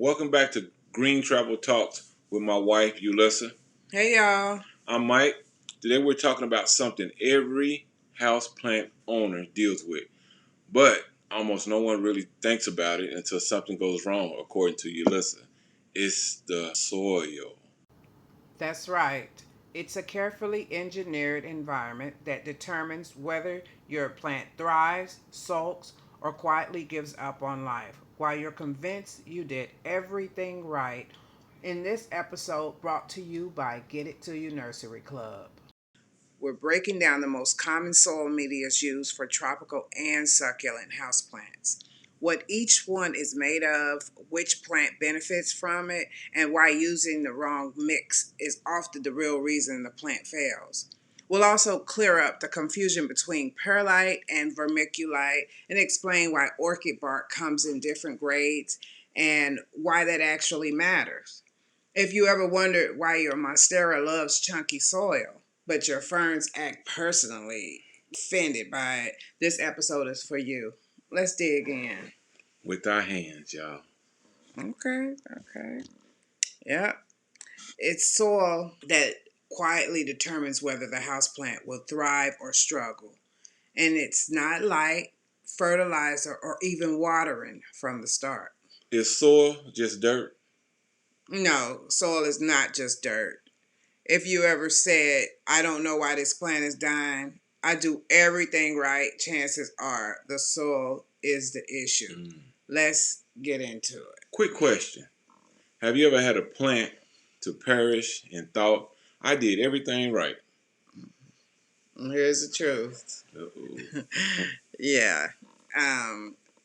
Welcome back to Green Travel Talks with my wife, Ulissa. Hey, y'all. I'm Mike. Today we're talking about something every houseplant owner deals with, but almost no one really thinks about it until something goes wrong, according to Ulissa. It's the soil. That's right. It's a carefully engineered environment that determines whether your plant thrives, sulks, or quietly gives up on life. While you're convinced you did everything right, in this episode brought to you by Get It To You Nursery Club. We're breaking down the most common soil medias used for tropical and succulent houseplants. What each one is made of, which plant benefits from it, and why using the wrong mix is often the real reason the plant fails. We'll also clear up the confusion between perlite and vermiculite and explain why orchid bark comes in different grades and why that actually matters. If you ever wondered why your monstera loves chunky soil, but your ferns act personally offended by it, this episode is for you. Let's dig in. With our hands, y'all. Okay. Yeah. It's soil that quietly determines whether the houseplant will thrive or struggle. And it's not light, fertilizer, or even watering from the start. Is soil just dirt? No, soil is not just dirt. If you ever said, I don't know why this plant is dying, I do everything right, chances are the soil is the issue. Let's get into it. Quick question. Have you ever had a plant to perish and thought, I did everything right? Here's the truth. Uh-oh. Yeah.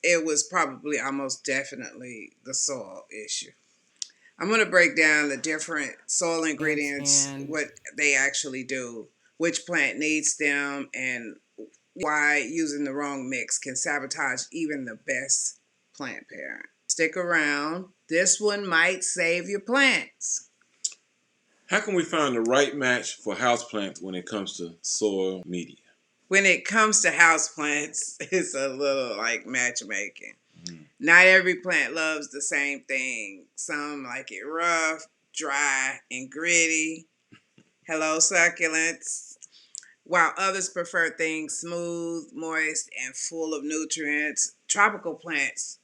It was probably almost definitely the soil issue. I'm going to break down the different soil ingredients, what they actually do, which plant needs them, and why using the wrong mix can sabotage even the best plant parent. Stick around. This one might save your plants. How can we find the right match for houseplants when it comes to soil media? When it comes to houseplants, it's a little like matchmaking. Not every plant loves the same thing. Some like it rough, dry, and gritty. Hello, succulents. While others prefer things smooth, moist, and full of nutrients. Tropical plants,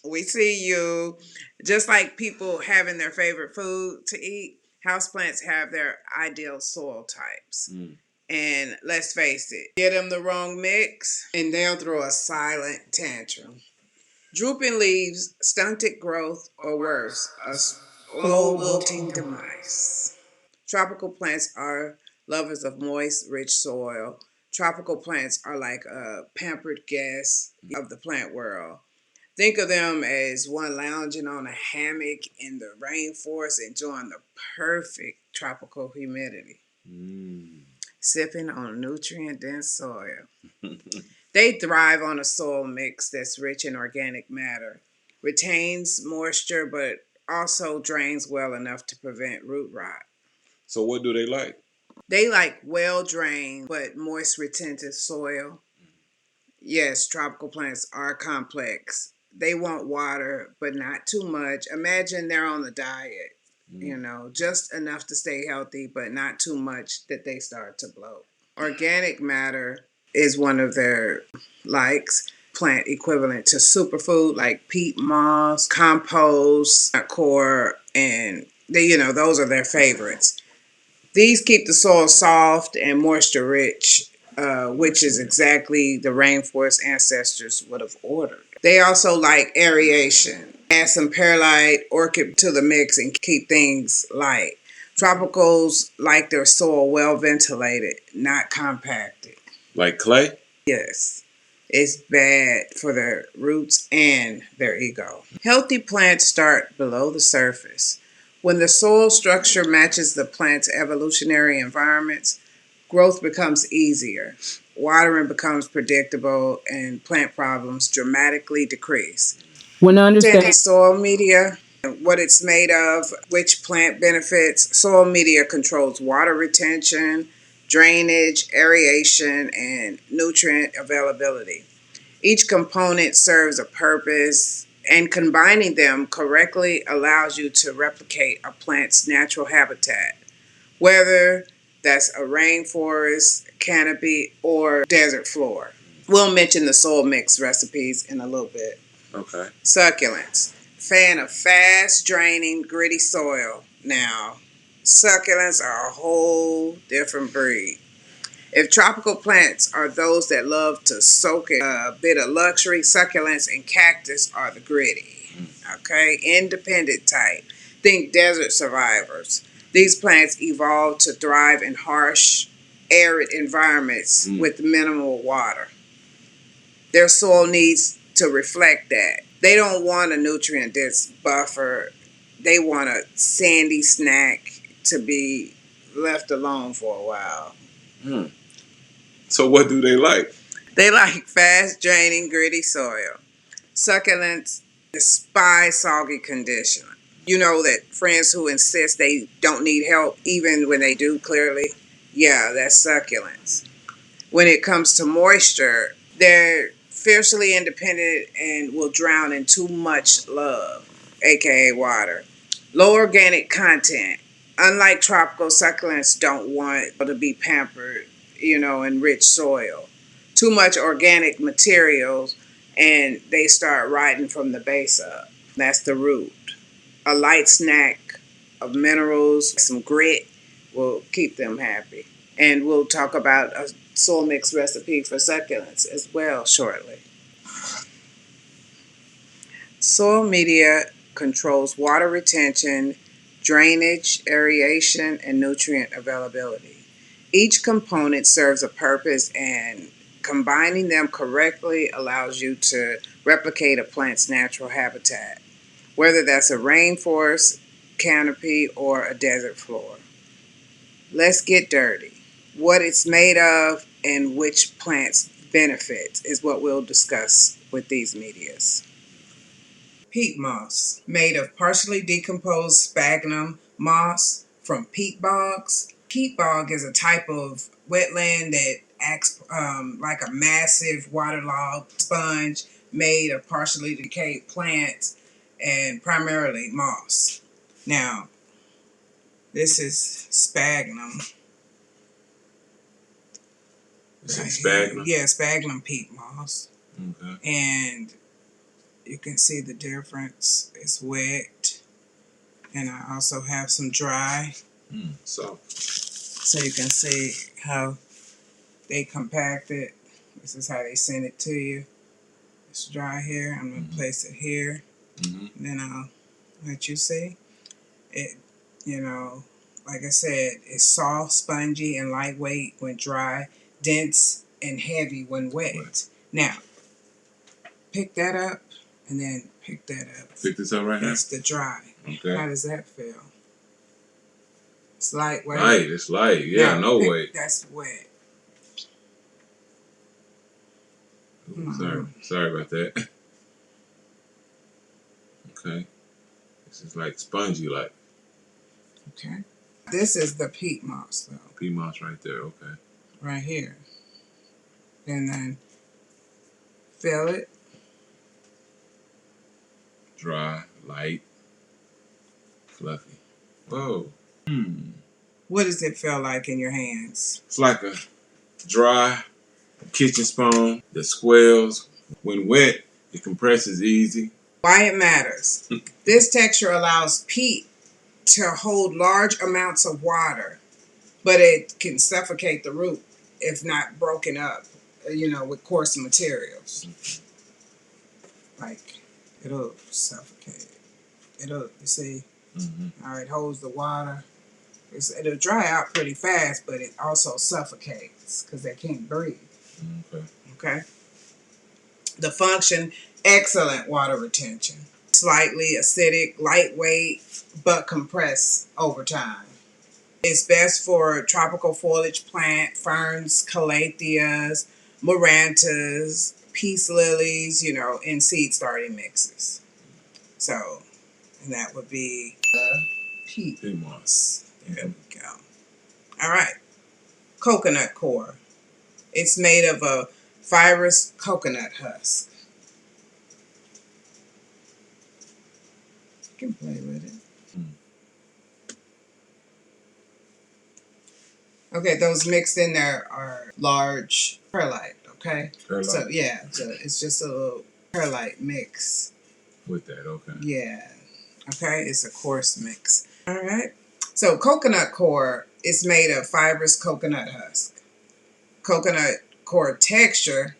we see you. Just like people having their favorite food to eat, houseplants have their ideal soil types. And let's face it, get them the wrong mix and they'll throw a silent tantrum. Drooping leaves, stunted growth, or worse, a slow wilting demise. Tropical plants are lovers of moist, rich soil. Tropical plants are like a pampered guest of the plant world. Think of them as one lounging on a hammock in the rainforest, enjoying the perfect tropical humidity, sipping on nutrient-dense soil. They thrive on a soil mix that's rich in organic matter, retains moisture, but also drains well enough to prevent root rot. So what do they like? They like well-drained but moist retentive soil. Yes, tropical plants are complex. They want water, but not too much. Imagine they're on the diet, just enough to stay healthy, but not too much that they start to bloat. Organic matter is one of their likes. Plant equivalent to superfood like peat moss, compost, core, and those are their favorites. These keep the soil soft and moisture rich, which is exactly the rainforest ancestors would have ordered. They also like aeration. Add some perlite, orchid to the mix and keep things light. Tropicals like their soil well ventilated, not compacted. Like clay? Yes. It's bad for their roots and their ego. Healthy plants start below the surface. When the soil structure matches the plant's evolutionary environments, growth becomes easier, watering becomes predictable, and plant problems dramatically decrease. When understanding soil media, what it's made of, which plant benefits, soil media controls water retention, drainage, aeration, and nutrient availability. Each component serves a purpose, And combining them correctly allows you to replicate a plant's natural habitat, whether that's a rainforest, canopy, or desert floor. We'll mention the soil mix recipes in a little bit. Okay. Succulents. Fan of fast draining, gritty soil. Now, succulents are a whole different breed. If tropical plants are those that love to soak in a bit of luxury, succulents and cactus are the gritty. Okay, independent type. Think desert survivors. These plants evolved to thrive in harsh, arid environments with minimal water. Their soil needs to reflect that. They don't want a nutrient dense buffer. They want a sandy snack to be left alone for a while. Hmm. So what do they like? They like fast draining, gritty soil. Succulents despise soggy condition. You know that friends who insist they don't need help even when they do clearly? Yeah, that's succulents. When it comes to moisture, they're fiercely independent and will drown in too much love, aka water. Low organic content. Unlike tropical, succulents don't want to be pampered, in rich soil. Too much organic materials and they start rotting from the base up. That's the root. A light snack of minerals, some grit will keep them happy. And we'll talk about a soil mix recipe for succulents as well shortly. Soil media controls water retention, drainage, aeration, and nutrient availability. Each component serves a purpose, and combining them correctly allows you to replicate a plant's natural habitat, whether that's a rainforest, canopy, or a desert floor. Let's get dirty. What it's made of and which plants benefits is what we'll discuss with these medias. Peat moss, made of partially decomposed sphagnum moss from peat bogs. Peat bog is a type of wetland that acts like a massive waterlogged sponge made of partially decayed plants and primarily moss. Now, this is sphagnum. This is sphagnum? Yeah, sphagnum peat moss. Okay. And you can see the difference. It's wet. And I also have some dry. So you can see how they compact it. This is how they send it to you. It's dry here. I'm going to place it here. And then I'll let you see. It, like I said, it's soft, spongy, and lightweight when dry, dense, and heavy when wet. Now, pick that up and then pick that up. Pick this up right now? That's the dry. Okay. How does that feel? It's lightweight. Light, it's light. Yeah, no weight. That's wet. Sorry about that. Okay. This is like spongy like. Okay. This is the peat moss though. Peat moss right there, okay. Right here. And then feel it. Dry, light, fluffy. Whoa. What does it feel like in your hands? It's like a dry kitchen sponge that swells. When wet, it compresses easy. Why it matters. This texture allows peat to hold large amounts of water, but it can suffocate the root if not broken up, with coarse materials. Like, it'll suffocate. You see, how it holds the water. It'll dry out pretty fast, but it also suffocates because they can't breathe. Okay. The function, excellent water retention. Slightly acidic, lightweight, but compressed over time. It's best for tropical foliage plant, ferns, calatheas, marantas, peace lilies, in seed starting mixes. So, and that would be the peat moss. There we go. All right. Coconut core. It's made of a fibrous coconut husk. You can play with it. Okay, those mixed in there are large perlite, okay? Perlite. So, yeah, so it's just a little perlite mix. With that, okay. Yeah. Okay, it's a coarse mix. All right. So, coconut core is made of fibrous coconut husk. Coconut core texture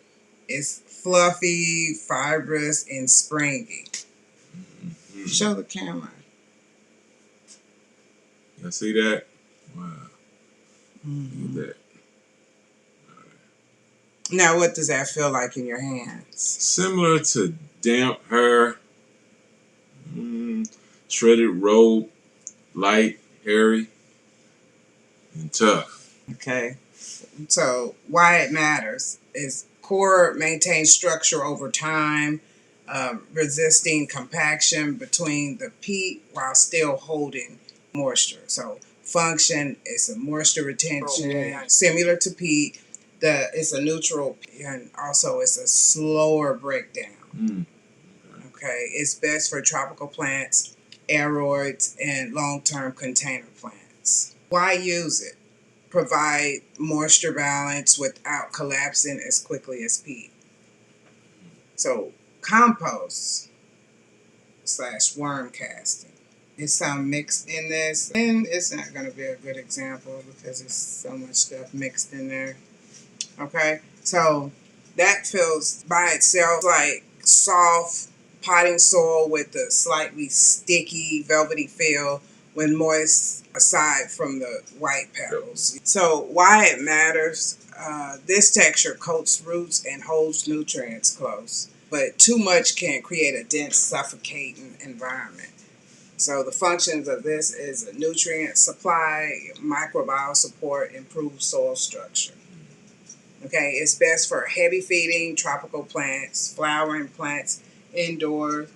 is fluffy, fibrous, and springy. Mm-hmm. Show the camera. Y'all see that? Wow. Mm-hmm. Look at that. Now, what does that feel like in your hands? Similar to damp hair, shredded rope, light, hairy, and tough. Okay. So, why it matters is core maintains structure over time, resisting compaction between the peat while still holding moisture. So, function is a moisture retention, similar to peat. It's a neutral and also it's a slower breakdown. Okay, it's best for tropical plants, aeroids, and long-term container plants. Why use it? Provide moisture balance without collapsing as quickly as peat. So compost / worm casting. It's some mixed in this, and it's not going to be a good example because there's so much stuff mixed in there. Okay, so that feels by itself like soft potting soil with a slightly sticky, velvety feel when moist, aside from the white petals. So why it matters, this texture coats roots and holds nutrients close, but too much can create a dense, suffocating environment. So the functions of this is a nutrient supply, microbial support, improved soil structure. Okay, it's best for heavy feeding, tropical plants, flowering plants, indoor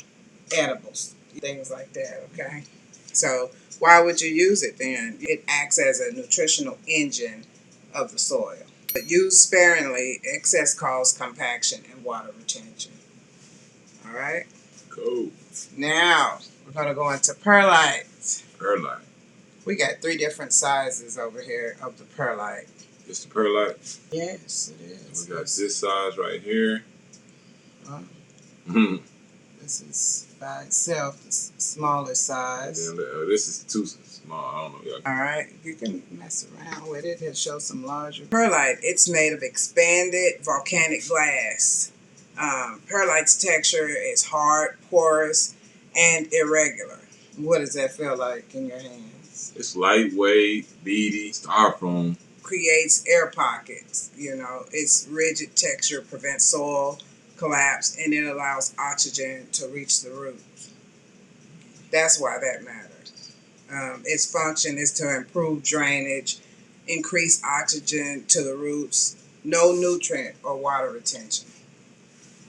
edibles, things like that. Okay, so why would you use it then? It acts as a nutritional engine of the soil. But used sparingly, excess causes compaction and water retention. All right. Cool. Now we're gonna go into perlite. Perlite. We got 3 different sizes over here of the perlite. It's the perlite? Yes, it is. We got this size right here. This is by itself the smaller size. And then, this is too small. I don't know. All right, you can mess around with it and show some larger. Perlite, it's made of expanded volcanic glass. Perlite's texture is hard, porous, and irregular. What does that feel like in your hands? It's lightweight, beady, styrofoam. Creates air pockets. You know, its rigid texture prevents soil collapse and it allows oxygen to reach the roots. That's why that matters. Its function is to improve drainage, increase oxygen to the roots, no nutrient or water retention.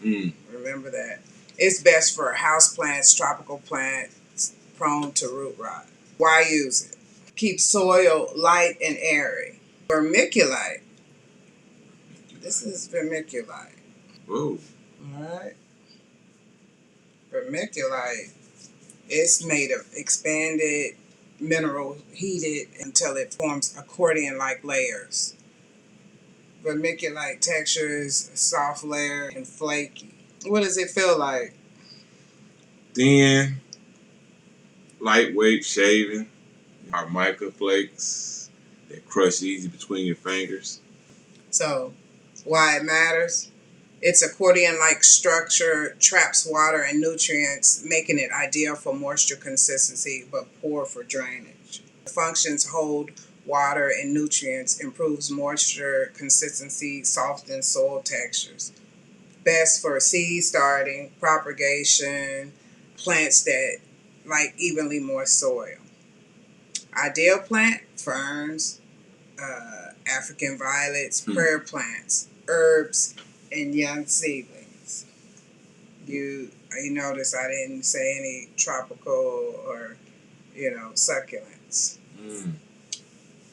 Remember that. It's best for houseplants, tropical plants prone to root rot. Why use it? Keep soil light and airy. Vermiculite. This is vermiculite. Whoa. Alright. Vermiculite. It's made of expanded mineral heated until it forms accordion-like layers. Vermiculite texture is a soft layer and flaky. What does it feel like? Thin, lightweight shaving, mica flakes that crush easy between your fingers. So, why it matters? Its accordion-like structure traps water and nutrients, making it ideal for moisture consistency but poor for drainage. Functions hold water and nutrients, improves moisture consistency, softens soil textures. Best for seed starting, propagation, plants that like evenly moist soil. Ideal plant, ferns, African violets, prayer plants, herbs, and young seedlings. You notice I didn't say any tropical or succulents.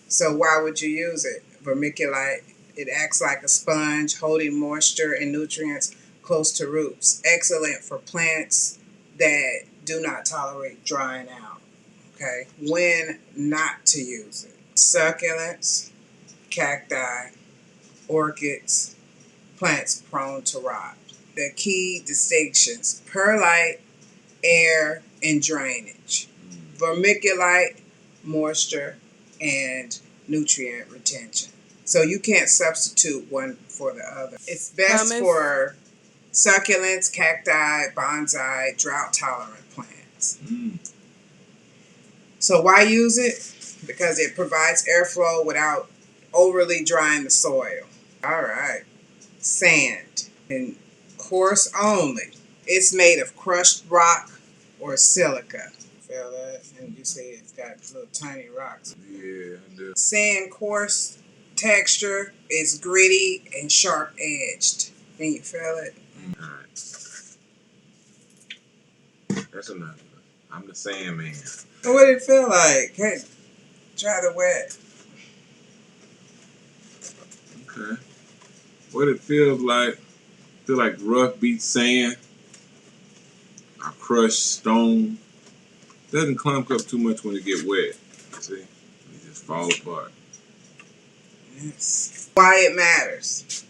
So why would you use it? Vermiculite, it acts like a sponge, holding moisture and nutrients close to roots. Excellent for plants that do not tolerate drying out. Okay, when not to use it: succulents, cacti, orchids, plants prone to rot. The key distinctions: perlite, air, and drainage; vermiculite, moisture and nutrient retention. So you can't substitute one for the other. It's best for succulents, cacti, bonsai, drought tolerant plants. So why use it? Because it provides airflow without overly drying the soil. All right. Sand, and coarse only. It's made of crushed rock or silica. Feel that? And you see it's got little tiny rocks. Yeah, I do. Sand coarse texture is gritty and sharp edged. Can you feel it? All right. That's enough. I'm the sand man. So what did it feel like? Hey, try the wet. Okay. What it feels like rough beat sand. I crushed stone. Doesn't clump up too much when it get wet. See? It just fall apart. Yes. Why it matters.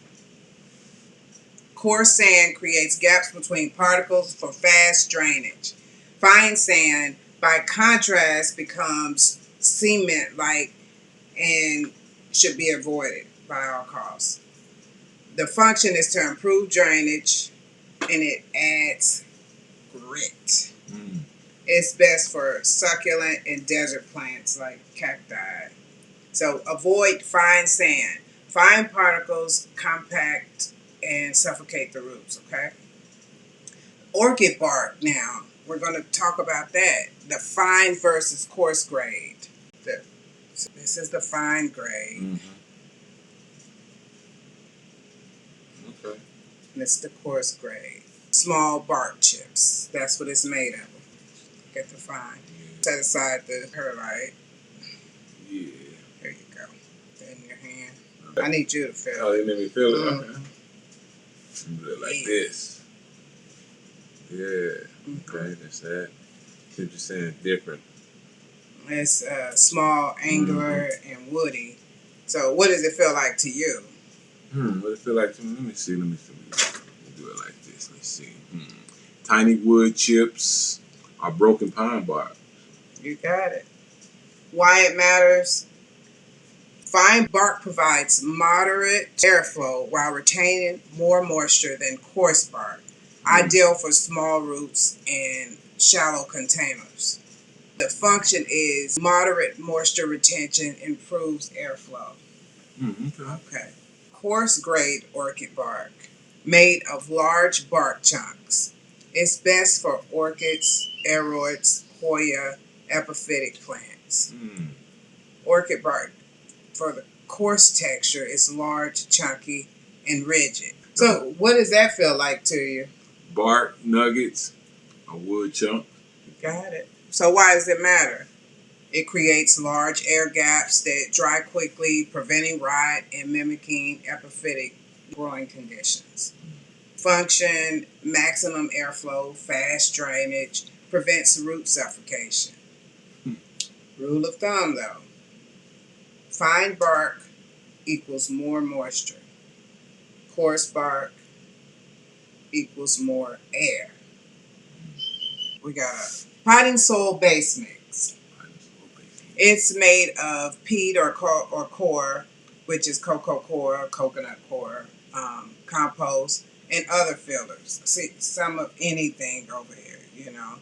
Coarse sand creates gaps between particles for fast drainage. Fine sand, by contrast, becomes cement-like and should be avoided by all costs. The function is to improve drainage and it adds grit. It's best for succulent and desert plants like cacti. So avoid fine sand. Fine particles compact and suffocate the roots, okay? Orchid bark now. We're going to talk about that. The fine versus coarse grade. This is the fine grade. Okay. And it's the coarse grade. Small bark chips. That's what it's made of. Get the fine. Set aside the perlite. Yeah. There you go. In your hand. I need you to feel it. Oh, you made me feel it? Okay. Do it like this. Yeah. Okay, that's that. What you're saying, different. It's small, angular, and woody. So what does it feel like to you? What it feel like to me? Let me see. Let me do it like this. Let's see. Tiny wood chips or broken pine bark. You got it. Why it matters. Fine bark provides moderate airflow while retaining more moisture than coarse bark. Ideal for small roots and shallow containers. The function is moderate moisture retention, improves airflow. Okay. Coarse grade orchid bark, made of large bark chunks. It's best for orchids, aroids, Hoya, epiphytic plants. Orchid bark, for the coarse texture, is large, chunky, and rigid. So what does that feel like to you? Bark nuggets, a wood chunk. Got it. So why does it matter? It creates large air gaps that dry quickly, preventing rot and mimicking epiphytic growing conditions. Function: maximum airflow, fast drainage, prevents root suffocation. Rule of thumb though: fine bark equals more moisture. Coarse bark equals more air. We got a potting soil base mix. It's made of peat or core, which is cocoa core, coconut core, compost, and other fillers. See, some of anything over here, you know.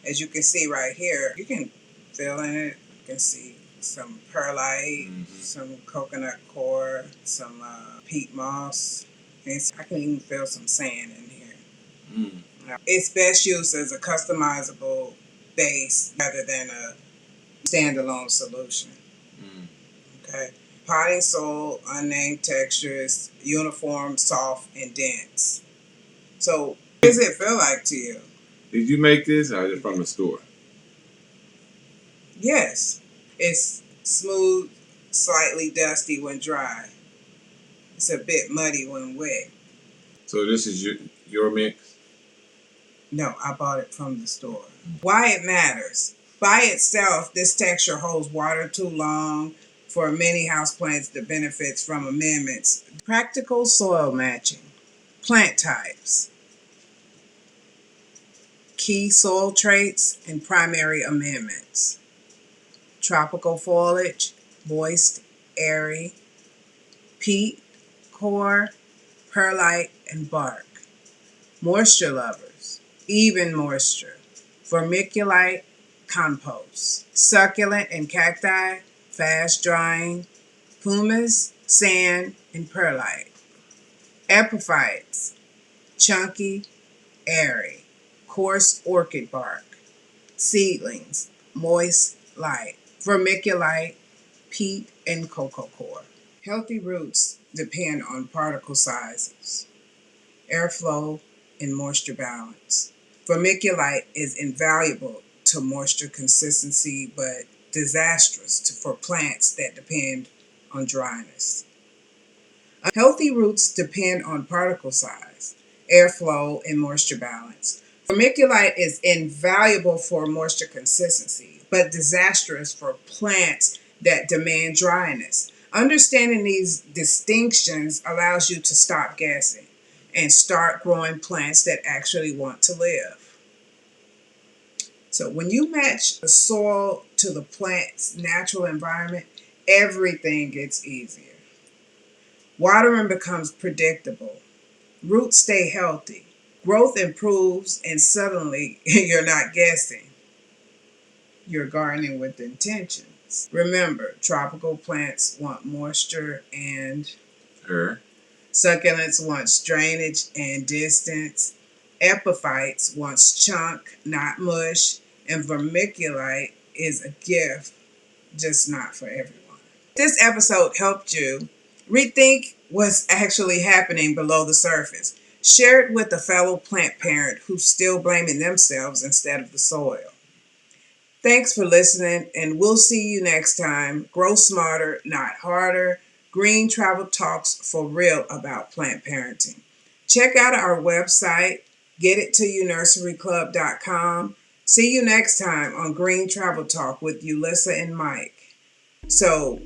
As you can see right here, you can fill in it. You can see some perlite, some coconut core, some peat moss. I can even feel some sand in here. It's best used as a customizable base rather than a standalone solution. Okay. Potting soil, unnamed textures, uniform, soft, and dense. So, what does it feel like to you? Did you make this or is it from the store? Yes. It's smooth, slightly dusty when dry. It's a bit muddy when wet. So this is your mix? No, I bought it from the store. Why it matters. By itself, this texture holds water too long. For many houseplants, the benefits from amendments. Practical soil matching. Plant types. Key soil traits and primary amendments. Tropical foliage, moist, airy, peat, core, perlite, and bark. Moisture lovers, even moisture. Vermiculite, compost. Succulent and cacti, fast drying. Pumice, sand, and perlite. Epiphytes, chunky, airy. Coarse orchid bark. Seedlings, moist, light. Vermiculite, peat, and cocoa core. Healthy roots depend on particle sizes, airflow, and moisture balance. Vermiculite is invaluable to moisture consistency but disastrous for plants that depend on dryness. Healthy roots depend on particle size, airflow, and moisture balance. Vermiculite is invaluable for moisture consistency, but disastrous for plants that demand dryness. Understanding these distinctions allows you to stop guessing and start growing plants that actually want to live. So when you match the soil to the plant's natural environment, everything gets easier. Watering becomes predictable. Roots stay healthy. Growth improves, and suddenly you're not guessing. You're gardening with intentions. Remember, tropical plants want moisture and succulents want drainage and distance. Epiphytes wants chunk, not mush. And vermiculite is a gift, just not for everyone. This episode helped you rethink what's actually happening below the surface. Share it with a fellow plant parent who's still blaming themselves instead of the soil. Thanks for listening, and we'll see you next time. Grow smarter, not harder. Green Travel Talks for real about plant parenting. Check out our website, getittoyounurseryclub.com. See you next time on Green Travel Talk with Ulissa and Mike. So,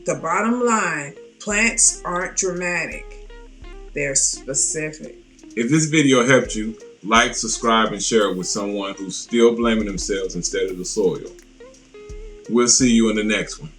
the bottom line, plants aren't dramatic. They're specific. If this video helped you, like, subscribe, and share it with someone who's still blaming themselves instead of the soil. We'll see you in the next one.